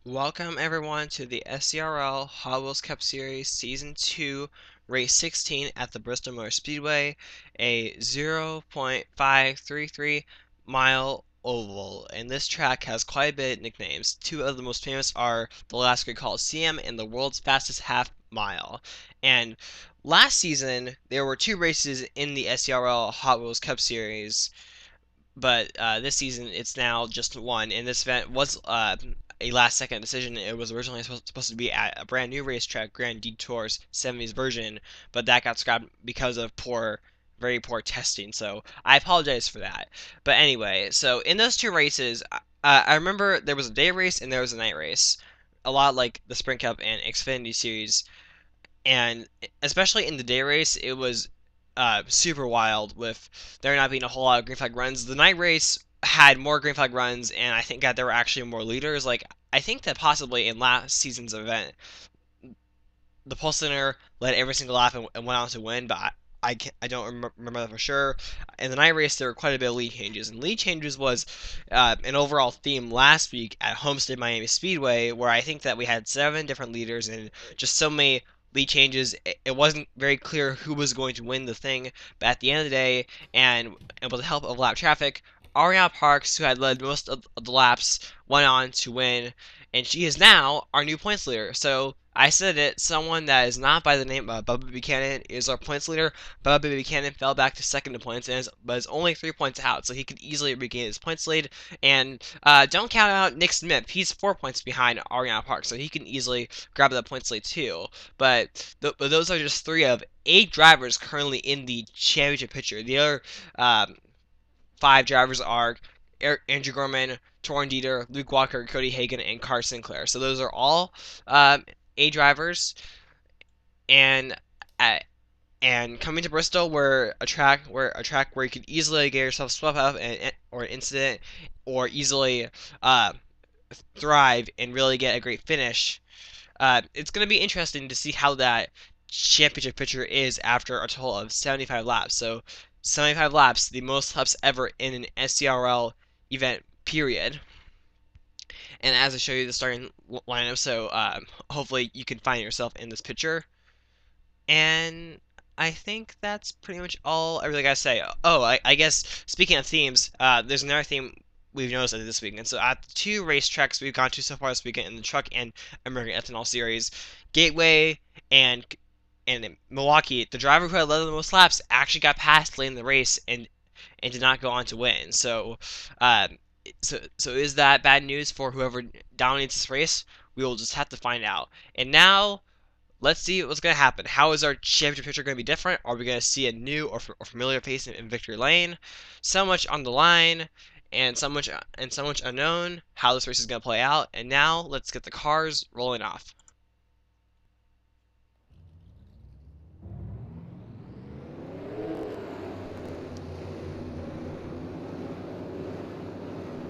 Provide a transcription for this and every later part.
Welcome everyone to the SERL Hot Wheels Cup Series Season 2 Race 16 at the Bristol Motor Speedway, a 0.533 mile oval, and this track has quite a bit of nicknames. Two of the most famous are the last Great Coliseum and the world's fastest half mile. And last season there were two races in the SERL Hot Wheels Cup Series, but this season it's now just one. And this event was a last-second decision. It was originally supposed to be at a brand new racetrack, Grand Detour's 70s version, but that got scrapped because of very poor testing. So I apologize for that. But anyway, so in those two races, I remember there was a day race and there was a night race, a lot like the Sprint Cup and Xfinity Series, and especially in the day race, it was super wild with there not being a whole lot of green flag runs. The night race had more green flag runs, and I think that there were actually more leaders. Like I think that possibly in last season's event, the pole sitter led every single lap and went on to win, but I don't remember that for sure. In the night race, there were quite a bit of lead changes, and lead changes was an overall theme last week at Homestead Miami Speedway, where I think that we had 7 different leaders and just so many lead changes. It wasn't very clear who was going to win the thing, but at the end of the day, and with the help of lap traffic, Arianna Parks, who had led most of the laps, went on to win, and she is now our new points leader. So I said it, someone that is not by the name of Bubba Buchanan is our points leader. Bubba Buchanan fell back to second in points, but is only 3 points out, so he could easily regain his points lead. And don't count out Nick Smith. He's 4 points behind Arianna Parks, so he can easily grab that points lead too. But those are just 3 of 8 drivers currently in the championship picture. The other 5 drivers are Andrew Gorman, Torrin Dieter, Luke Walker, Cody Hagan, and Car Sinclair. So those are all A drivers, and uh, and coming to Bristol, where a track where you could easily get yourself swept up or an incident, or easily uh, thrive and really get a great finish. It's going to be interesting to see how that championship picture is after a total of 75 laps. So 75 laps, the most laps ever in an SCRL event, period. And as I show you the starting lineup, so hopefully you can find yourself in this picture. And I think that's pretty much all I really gotta say. Oh, I guess speaking of themes, there's another theme we've noticed this weekend. So at the 2 racetracks we've gone to so far this weekend in the Truck and American Ethanol Series, Gateway and in Milwaukee, the driver who had led the most laps actually got passed late in the race and did not go on to win. Um, so is that bad news for whoever dominates this race? We will just have to find out. And now let's see what's going to happen. How is our championship picture going to be different? Are we going to see a new or familiar face in victory lane? So much on the line, and so much unknown. How this race is going to play out. And now let's get the cars rolling off.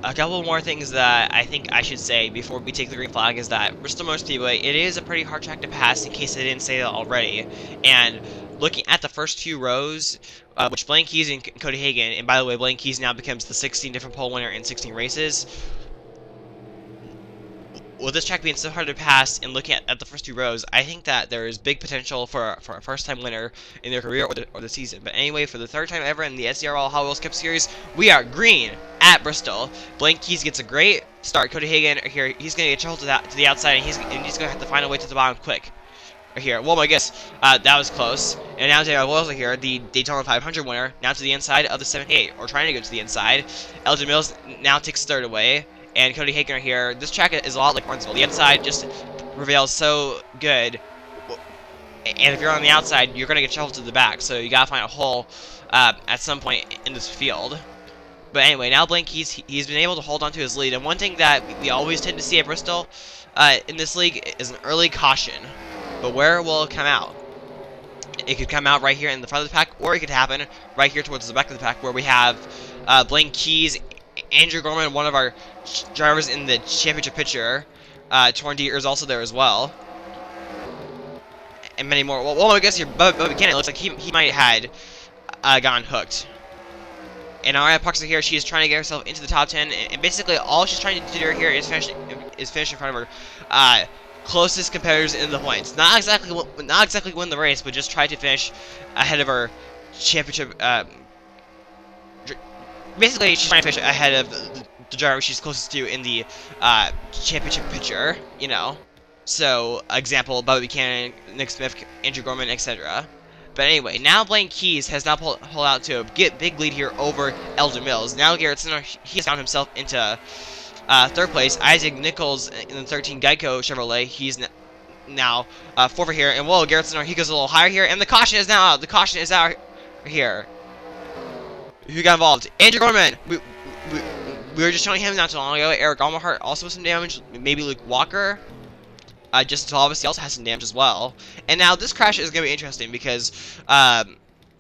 A couple more things that I think I should say before we take the green flag is that Bristol Motor Speedway, it is a pretty hard track to pass in case I didn't say that already. And looking at the first 2 rows, which Blaine Keys and Cody Hagan, and by the way, Blaine Keys now becomes the 16 different pole winner in 16 races. With this track being so hard to pass and looking at the first 2 rows, I think that there is big potential for a first-time winner in their career or the season. But anyway, for the 3rd time ever in the SERL Hot Wheels Cup Series, we are green at Bristol. Blaine Keys gets a great start. Cody Hagan here, he's going to get shuffled to the outside, and he's going to have to find a way to the bottom quick. Here, well, I guess that was close. And now J.R. Wells here, the Daytona 500 winner, now to the inside of the 78, or trying to go to the inside. Elgin Mills now takes 3rd away. And Cody Hagan here. This track is a lot like Barnesville. The inside just prevails so good. And if you're on the outside, you're going to get shuffled to the back. So you got to find a hole at some point in this field. But anyway, now Blaine Keys, he's been able to hold on to his lead. And one thing that we always tend to see at Bristol in this league is an early caution. But where will it come out? It could come out right here in the front of the pack, or it could happen right here towards the back of the pack where we have Blaine Keys, Andrew Gorman, one of our drivers in the championship picture. Torrin Dieter is also there as well. And many more. Well, I guess here, Bubba Buchanan looks like he might have had gotten hooked. And Arianna Parks here, she is trying to get herself into the top 10, and basically all she's trying to do here is is finished in front of her closest competitors in the points. Not exactly win the race, but just try to finish ahead of her championship. Basically, she's trying to finish ahead of the driver she's closest to in the championship picture. You know. So, example, Bubba Buchanan, Nick Smith, Andrew Gorman, etc. But anyway, now Blaine Keys has now pulled out to a big lead here over Elgin Mills. Now Garrett Sinner, he has found himself into third place. Isaac Nichols in the 13 Geico Chevrolet, he's now fourth here. And whoa, Garrett Sinner, he goes a little higher here. And the caution is now out. The caution is out here. Who got involved? Andrew Gorman. We were just showing him not too long ago. Eric Almahart also with some damage. Maybe Luke Walker. Justin Tolbus, he also has some damage as well. And now this crash is going to be interesting because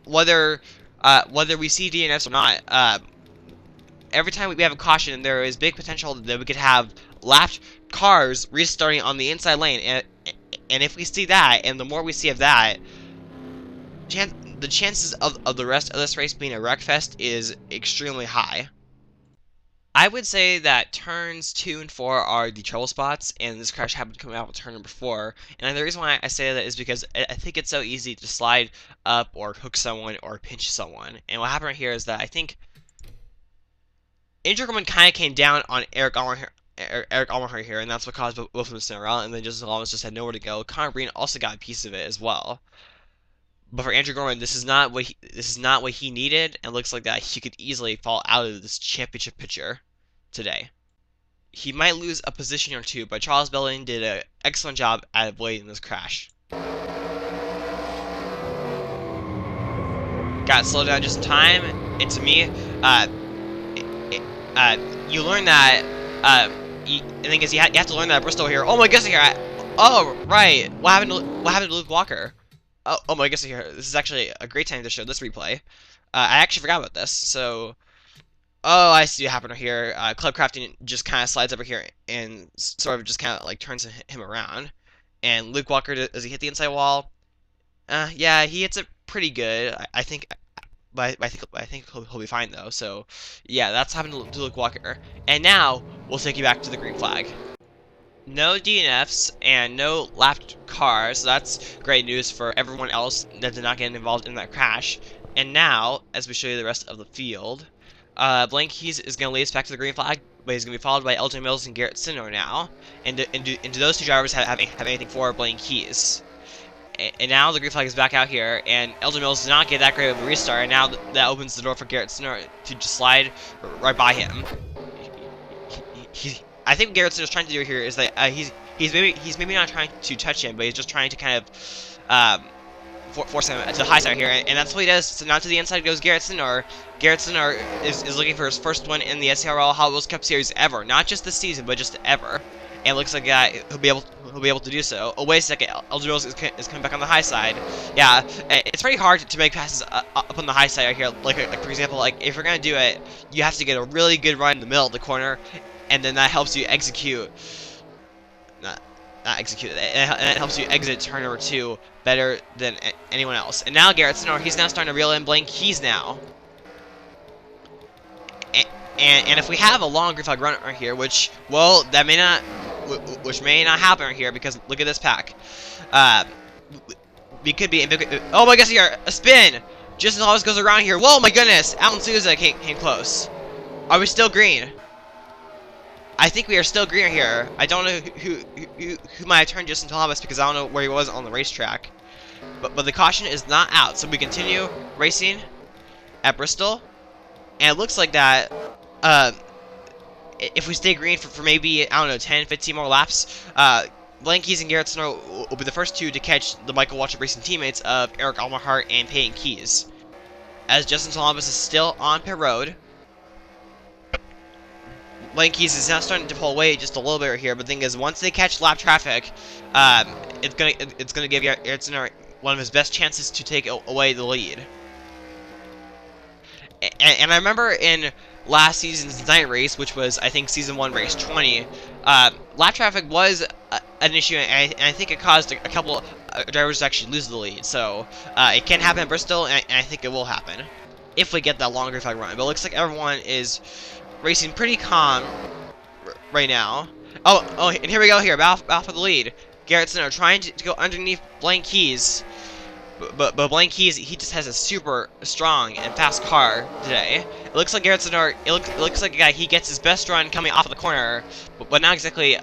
whether we see DNFs or not, every time we have a caution, there is big potential that we could have lapped cars restarting on the inside lane. And if we see that, and the more we see of that, the chances of the rest of this race being a wreckfest is extremely high. I would say that turns 2 and 4 are the trouble spots, and this crash happened coming out with turn number 4. And the reason why I say that is because I think it's so easy to slide up or hook someone or pinch someone. And what happened right here is that I think Andrew Gorman kind of came down on Eric Almahart here, and that's what caused both of them to spin around. And then Justin Tolbus just had nowhere to go. Connor Breen also got a piece of it as well. But for Andrew Gorman, this is not what he needed, and it looks like that he could easily fall out of this championship picture today. He might lose a position or two, but Charles Belling did an excellent job at avoiding this crash. Got slowed down just in time. And to me, you learn that. The thing is, you have to learn that Bristol here. Oh my goodness, here. Oh right. What happened to Luke Walker? Oh my goodness, here. This is actually a great time to show this replay. I actually forgot about this. So, oh, I see what happened here. Club Crafting just kind of slides over here and sort of just kind of like turns him around. And Luke Walker, does he hit the inside wall? Yeah, he hits it pretty good. I think. But I think he'll be fine though. So, yeah, that's happened to Luke Walker. And now we'll take you back to the green flag. No DNFs and no lapped cars. So that's great news for everyone else that did not get involved in that crash. And now, as we show you the rest of the field, Blaine Keys is going to lead us back to the green flag, but he's going to be followed by Elgin Mills and Garrett Sinnoh now. And do those two drivers have anything for Blaine Keys? And now the green flag is back out here, and Elgin Mills did not get that great of a restart, and now that opens the door for Garrett Sinnoh to just slide right by him. I think what Garrett Sinnoh is trying to do here is that he's maybe not trying to touch him, but he's just trying to kind of force him to the high side here, and that's what he does. So now to the inside goes Garrett Sinnoh. Garrett Sinnoh is looking for his first win in the SERL Hot Wheels Cup Series ever, not just this season, but just ever. And it looks like he'll be able to do so. Oh wait a second, Elgin Mills is coming back on the high side. Yeah, it's pretty hard to make passes up on the high side right here. Like for example, like if you're gonna do it, you have to get a really good run in the middle of the corner, and then that helps you execute. Not execute it, and it helps you exit turn number 2 better than anyone else. And now Garrett Sinnoh, he's now starting to reel in Blaine Keys now. And if we have a long green flag run right here, which, well, that may not, which may not happen right here, because look at this pack. We could be, oh my goodness, here, a spin! Just as always goes around here. Whoa, my goodness! Alan Souza came close. Are we still green? I think we are still green here. I don't know who might have turned Justin Thomas, because I don't know where he was on the racetrack. But the caution is not out, so we continue racing at Bristol. And it looks like that, if we stay green for maybe, I don't know, 10, 15 more laps, Blaine Keys and Garrett Sinnoh will be the first two to catch the Michael Waltrip Racing teammates of Eric Almahart and Peyton Keys. As Justin Thomas is still on pit road, Blaine Keys is now starting to pull away just a little bit right here, but the thing is, once they catch lap traffic, it's gonna give Garrett Sinnoh one of his best chances to take away the lead. And I remember in last season's night race, which was, I think, Season 1, Race 20, lap traffic was an issue, and I think it caused a couple drivers to actually lose the lead. So, it can happen at Bristol, and I think it will happen if we get that longer flag run. But it looks like everyone is racing pretty calm right now. Oh, and here we go here. Battle for the lead. Garrett Center trying to go underneath Blank Keys. But Blank Keys, he just has a super strong and fast car today. It looks like Garrett Center, it looks like a guy, he gets his best run coming off of the corner, but not exactly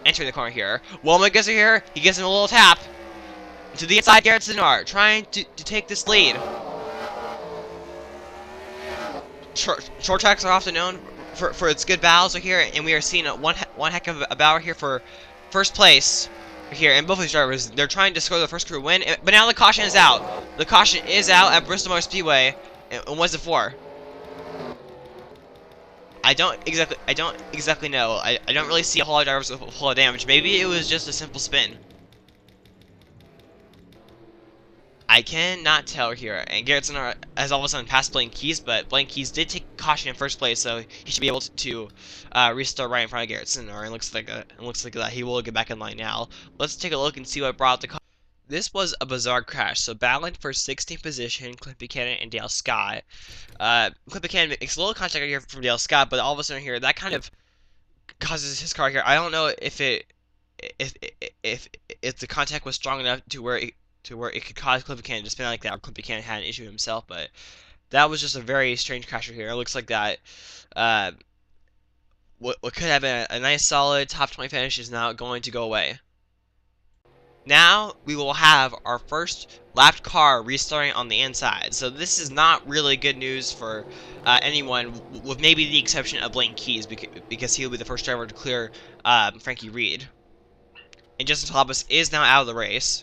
entering the corner here. Womack gets here, he gives him a little tap. To the inside, Garrett Center trying to take this lead. Short tracks are often known for its good battles here, and we are seeing one heck of a battle here for first place here. And both of these drivers, they're trying to score the first crew win, but now the caution is out. The caution is out at Bristol Motor Speedway. And what's it for? I don't exactly know. I don't really see a whole lot of drivers with a whole lot of damage. Maybe it was just a simple spin. I cannot tell here, and Garrett Center has all of a sudden passed Blank Keys, but Blank Keys did take caution in first place, so he should be able to restart right in front of Garrett Center, and looks like that he will get back in line now. Let's take a look and see what brought the car. This was a bizarre crash, so battling for 16th position, Clint Buchanan and Dale Scott. Clint Buchanan makes a little contact here from Dale Scott, but all of a sudden here, that kind of causes his car here. I don't know if if the contact was strong enough to where it could cause Clint Buchanan to spin like that, or Clint Buchanan had an issue himself, but that was just a very strange crash here. It looks like that what could have been a nice solid top 20 finish is now going to go away. Now we will have our first lapped car restarting on the inside. So this is not really good news for anyone, with maybe the exception of Blank Keys, because he'll be the first driver to clear Frankie Reed. And Justin Thomas is now out of the race.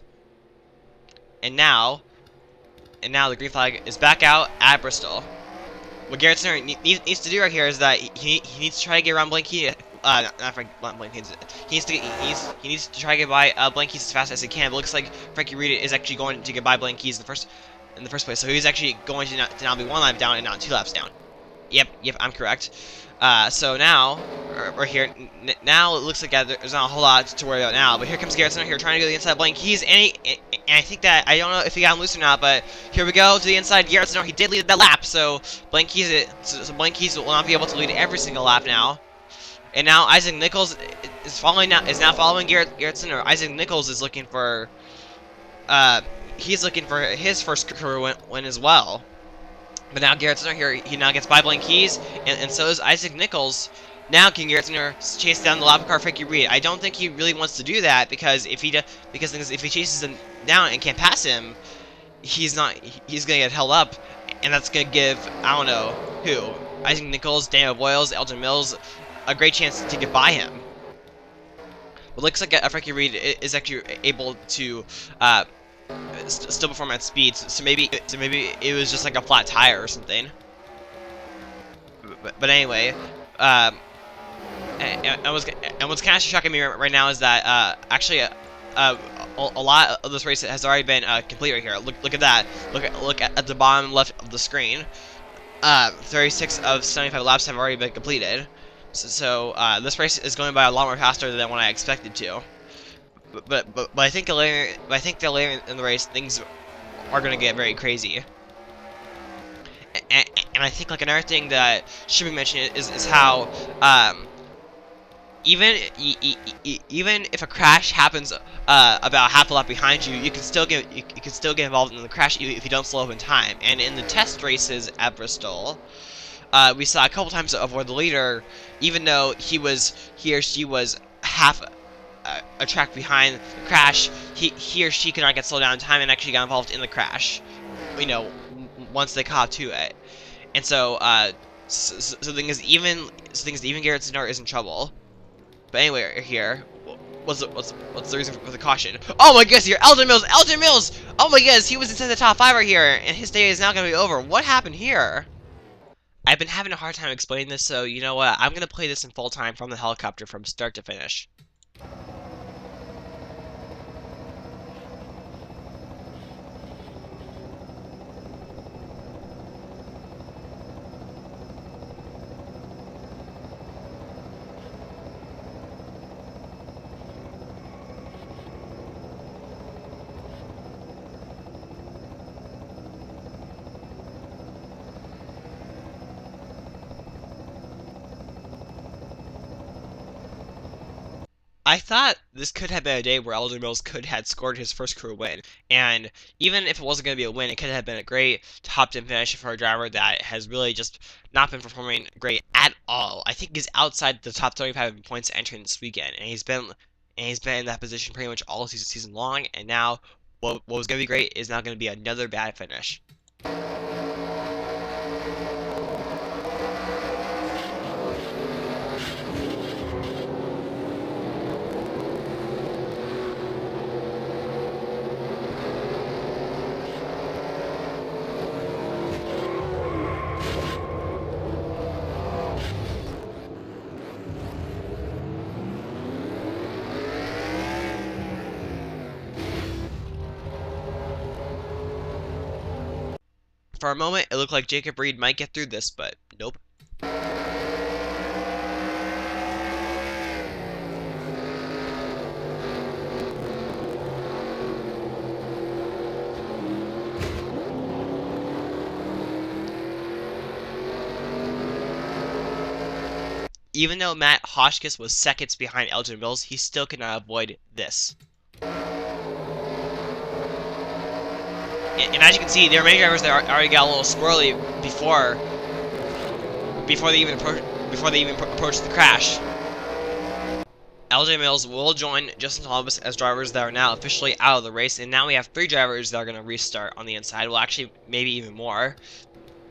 And now the green flag is back out at Bristol. What Garrett Center needs to do right here is that he needs to try to get around Blank Keys. Not Blank Keys. He needs to try to get by Blank Keys as fast as he can. But it looks like Frankie Reed is actually going to get by Blank Keys in the first place. So he's actually going to now be 1 lap down and not 2 laps down. Yep, I'm correct. So now, right here, now it looks like there's not a whole lot to worry about now. But here comes Garrett Center here trying to go to the inside Blank Keys, and I think that, I don't know if he got him loose or not, but here we go to the inside. Garrett Center, he did lead that lap, so Blank Keys will not be able to lead every single lap now. And now Isaac Nichols is now following Garrett Center. Isaac Nichols is looking for he's looking for his first career win as well. But now Garrett Center here, he now gets by Blank Keys, and so is Isaac Nichols. Now can Garrett Center chase down the lap car Frankie Reed? I don't think he really wants to do that, because if he chases him down and can't pass him, he's gonna get held up, and that's gonna give, I don't know who, Isaac Nichols, Daniel Boyles, Elton Mills, a great chance to get by him. It looks like Frankie Reed is actually able to still perform at speed, so maybe it was just like a flat tire or something. But anyway, and what's kind of shocking me right now is that actually a lot of this race has already been complete right here. Look at that. Look at the bottom left of the screen. 36 of 75 laps have already been completed. So this race is going by a lot more faster than what I expected to. But I think later in the race things are going to get very crazy. And I think like another thing that should be mentioned is how even if a crash happens about half a lap behind you, you can still get involved in the crash if you don't slow up in time. And in the test races at Bristol, we saw a couple times of where the leader, even though he or she was half a track behind the crash, he or she could not get slowed down in time and actually got involved in the crash, you know, once they caught to it. And so so the thing is, even Garrett Center is in trouble. But anyway, here, what's the reason for the caution? Oh my goodness, here, Elton Mills! Oh my goodness, he was inside the top 5 right here, and his day is now going to be over. What happened here? I've been having a hard time explaining this, so you know what? I'm going to play this in full time from the helicopter from start to finish. I thought this could have been a day where Elgin Mills could have scored his first career win, and even if it wasn't going to be a win, it could have been a great top 10 finish for a driver that has really just not been performing great at all. I think he's outside the top 35 in points entering this weekend, and he's been in that position pretty much all season long, and now what was going to be great is now going to be another bad finish. For a moment, it looked like Jacob Reed might get through this, but nope. Even though Matt Hotchkiss was seconds behind Elgin Mills, he still could not avoid this. And as you can see, there are many drivers that already got a little squirrely before they even approached the crash. LJ Mills will join Justin Thomas as drivers that are now officially out of the race, and now we have 3 drivers that are going to restart on the inside. Well, actually, maybe even more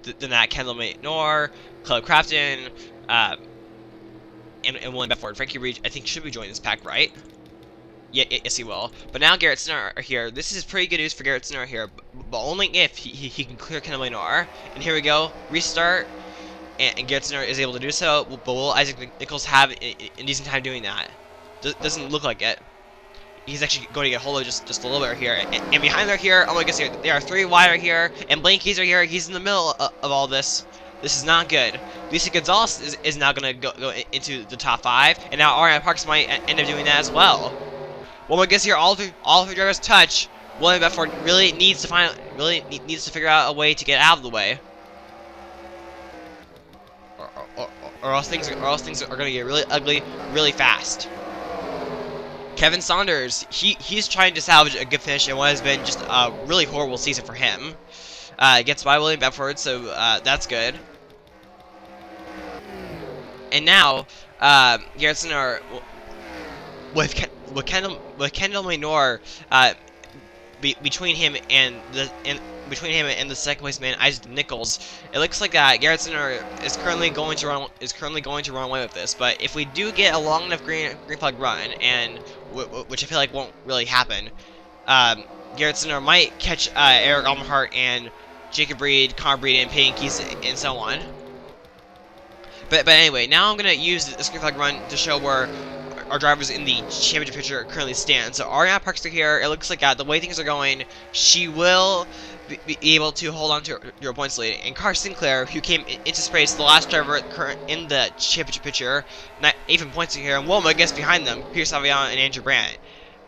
than that. Kendall Maynor, Caleb Crafton, and William Bedford. Frankie Reed, I think, should be joining this pack, right? Yeah, yes, he will. But now Garrett Sinner here. This is pretty good news for Garrett Sinner here, but only if he can clear Kendall Maynor. And here we go, restart, and Garrett Sinner is able to do so. But will Isaac Nichols have a decent time doing that? Doesn't look like it. He's actually going to get hold of just a little bit here. And behind there here, oh my goodness, there are 3 wide right here, and Blaine Keys are here. He's in the middle of all this. This is not good. Lisa Gonzalez is now going to go into the top 5, and now Arianna Parks might end up doing that as well. Well, I guess here all three drivers touch. William Bedford really needs to figure out a way to get out of the way, or else things are going to get really ugly really fast. Kevin Saunders, he's trying to salvage a good finish in what has been just a really horrible season for him. Gets by William Bedford, so that's good. And now Garrett Sinner with Kendall Maynor between him and the second place man Isaac Nichols, it looks like Garrett Sinner is currently going to run away with this. But if we do get a long enough green flag run, and which I feel like won't really happen, Garrett Sinner might catch Eric Almenhart and Jacob Reed, Connor Breed, and Peyton Keys, and so on. But anyway, now I'm gonna use this green flag run to show where our drivers in the championship picture currently stand. So Arianna Parks are here. It looks like the way things are going, she will be able to hold on to her points lead. And Car Sinclair, who came into this race, the last driver in the championship picture, 8 points here, and Wilma gets behind them, Pierce Aviana and Andrew Brandt.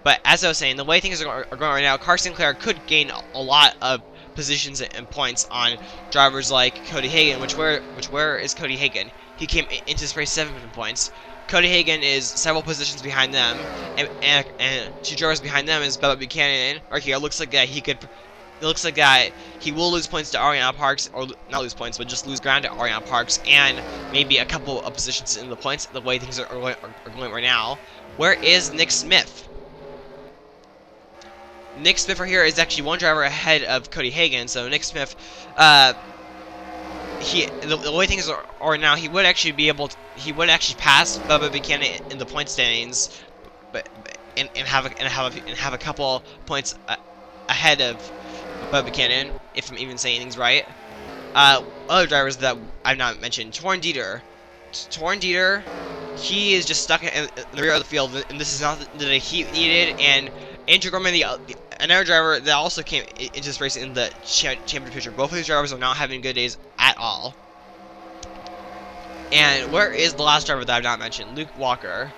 But as I was saying, the way things are going right now, Car Sinclair could gain a lot of positions and points on drivers like Cody Hagan, where is Cody Hagan? He came into this race 7 points. Cody Hagan is several positions behind them, and 2 drivers behind them is Bubba Buchanan. Or here, it looks like that he will lose points to Arianna Parks, or not lose points, but just lose ground to Arianna Parks, and maybe a couple of positions in the points. The way things are going right now. Where is Nick Smith? Nick Smith right here is actually 1 driver ahead of Cody Hagan. So Nick Smith, the way things are now, he would actually pass Bubba Buchanan in the point standings, and have a couple points ahead of Bubba Buchanan, if I'm even saying things right. Other drivers that I've not mentioned, Torn Dieter, he is just stuck in the rear of the field, and this is not the heat needed. And Andrew Gorman, another driver that also came into this race in the championship picture. Both of these drivers are not having good days at all. And where is the last driver that I've not mentioned? Luke Walker.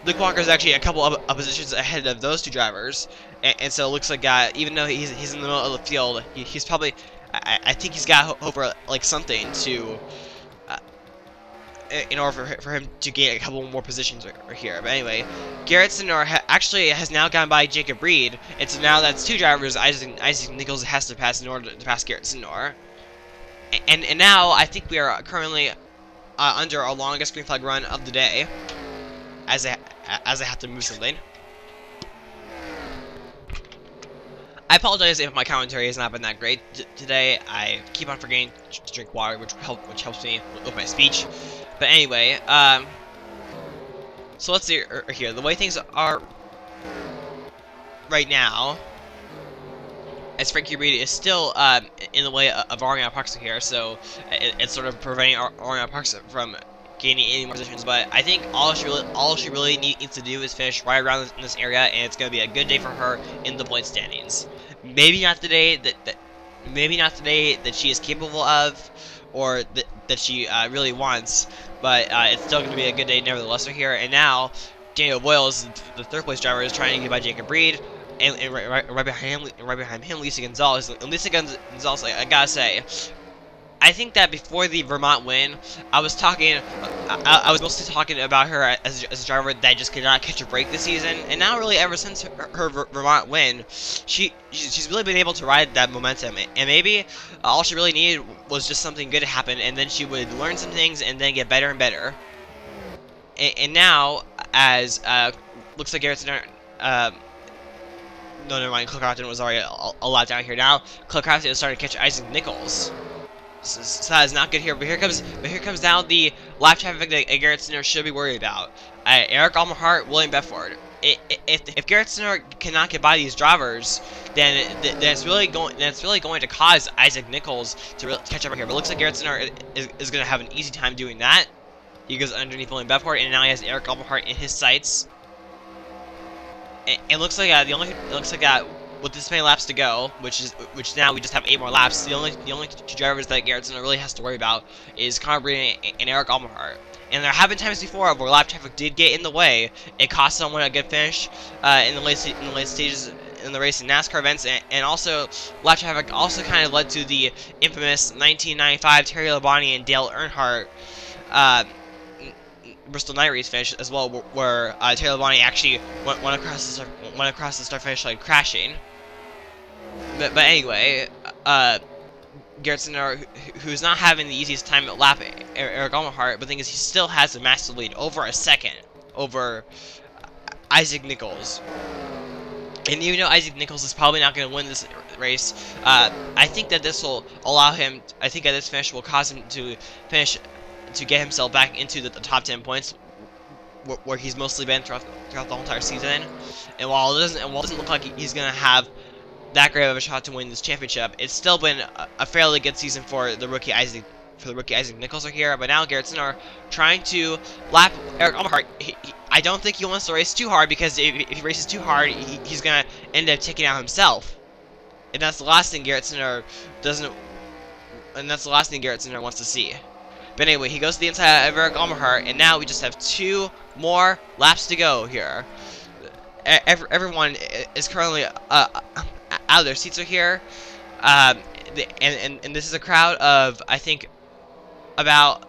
Luke Walker is actually a couple of positions ahead of those 2 drivers, and so it looks like even though he's in the middle of the field, he's probably I think he's got hope for like something to in order for him to gain a couple more positions here. But anyway, Garrett Sinor actually has now gone by Jacob Reed, and so now that's two drivers Isaac Nichols has to pass in order to pass Garrett Sinor. And now I think we are currently under our longest green flag run of the day, as I have to move something. I apologize if my commentary has not been that great today. I keep on forgetting to drink water, which helps me with my speech. But anyway, so let's see here. The way things are right now, as Frankie Reed is still in the way of Arianna Parks here, so it's sort of preventing Arianna Parks from gaining any more positions. But I think all she really needs to do is finish right around in this area, and it's going to be a good day for her in the point standings. Maybe not the day that she is capable of, or that she really wants, but it's still going to be a good day nevertheless for here. And now Daniel Boyles, the third place driver, is trying to get by Jacob Reed. And right behind him, Lisa Gonzalez. And Lisa Gonzalez, I gotta say, I think that before the Vermont win, I was mostly talking about her as a driver that just could not catch a break this season. And now, really, ever since her Vermont win, she's really been able to ride that momentum. And maybe all she really needed was just something good to happen, and then she would learn some things and then get better and better. And now, as looks like Garrett's no, never mind. Clark Crofton was already a lot down here. Now Clark Crofton is starting to catch Isaac Nichols. So that is not good here. But here comes down the lap traffic that Garrett Sinor should be worried about. Eric Almerhart, William Bedford. If Garrett Sinor cannot get by these drivers, then it's really going to cause Isaac Nichols to really catch up here. But it looks like Garrett Sinor is going to have an easy time doing that. He goes underneath William Bedford, and now he has Eric Almerhart in his sights. It looks like with this many laps to go, which now we just have 8 more laps. The only two drivers that Garrett Sinor really has to worry about is Connor Breton and Eric Almerhart. And there have been times before where lap traffic did get in the way. It cost someone a good finish in the late stages in the race in NASCAR events, and also lap traffic also kind of led to the infamous 1995 Terry Labonte and Dale Earnhardt Bristol night race finish as well, where Terry Labonte actually went across the start finish line crashing. But anyway, Garrett Sinor, who's not having the easiest time at lap Eric Almerhart, but the thing is he still has a massive lead, over a second over Isaac Nichols. And even though Isaac Nichols is probably not going to win this race, I think that this will allow him. I think that this finish will cause him to finish, to get himself back into the top 10 points, where he's mostly been throughout the whole entire season. And while it doesn't look like he's gonna have that great of a shot to win this championship, it's still been a fairly good season for the rookie Isaac Nichols here. But now Garrett Sinor trying to lap Eric Almerhart. I don't think he wants to race too hard, because if he races too hard, he's gonna end up taking out himself. And that's the last thing Garrett Sinor wants to see. But anyway, he goes to the inside of Eric Almerhart, and now we just have 2 more laps to go here. Everyone is currently out of their seats here, and this is a crowd of, I think, about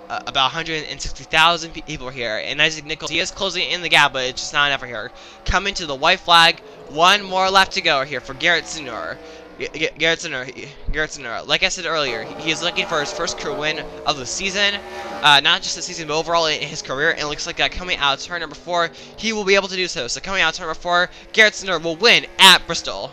160,000 people here. And Isaac Nichols, he is closing in the gap, but it's just not enough for here. Coming to the white flag, 1 more lap to go here for Garrett Sinor. Garrett Sinor, like I said earlier, he is looking for his first career win of the season, not just the season, but overall in his career. And it looks like coming out of turn number 4, he will be able to do so. So coming out of turn number 4, Garrett Sinor will win at Bristol.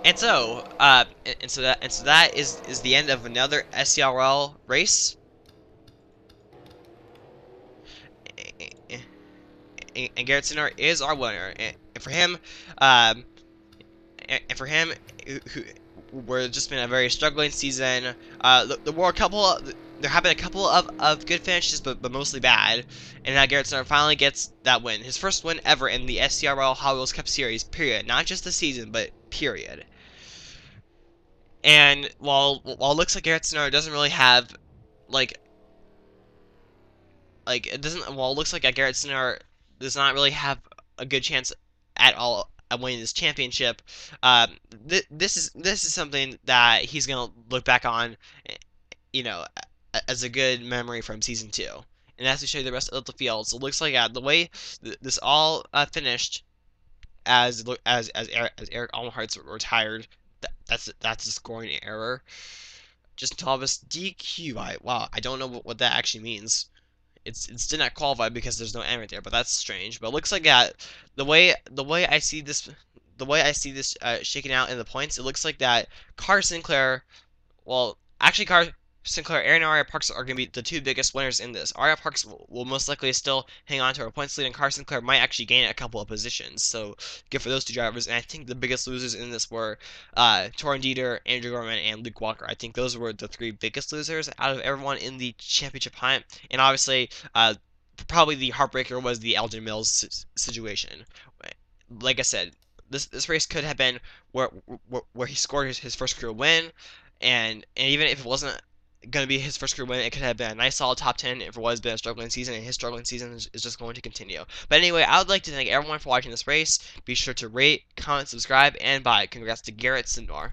And so that is the end of another SERL race. And Garrett Sinor is our winner. And for him, who we're just been a very struggling season. There have been a couple of good finishes, but mostly bad. And now Garrett Sinor finally gets that win, his first win ever in the SERL Hot Wheels Cup Series. Period. Not just the season, but period. And while it looks like Garrett Sinor doesn't really have it looks like Garrett Sinor does not really have a good chance at all winning this championship. Um, this is something that he's gonna look back on, you know, as a good memory from season two. And as we show you the rest of the field, so it looks like the way this all finished as Eric Almenhart's retired. That's a scoring error. Just Thomas DQ. Wow, I don't know what that actually means. It's did not qualify because there's no N right there, but that's strange. But it looks like that the way I see this shaking out in the points, it looks like that Car Sinclair well, actually, Car Sinclair and Arianna Parks are going to be the two biggest winners in this. Arianna Parks will most likely still hang on to her points lead, and Car Sinclair might actually gain a couple of positions. So good for those two drivers. And I think the biggest losers in this were Torrin Dieter, Andrew Gorman, and Luke Walker. I think those were the three biggest losers out of everyone in the championship hunt. And obviously, probably the heartbreaker was the Elgin Mills situation. Like I said, this race could have been where he scored his first career win, and even if it wasn't going to be his first career win, it could have been a nice solid top 10 if it was been a struggling season, and his struggling season is just going to continue. But anyway, I would like to thank everyone for watching this race. Be sure to rate, comment, subscribe, and buy. Congrats to Garrett Sindor.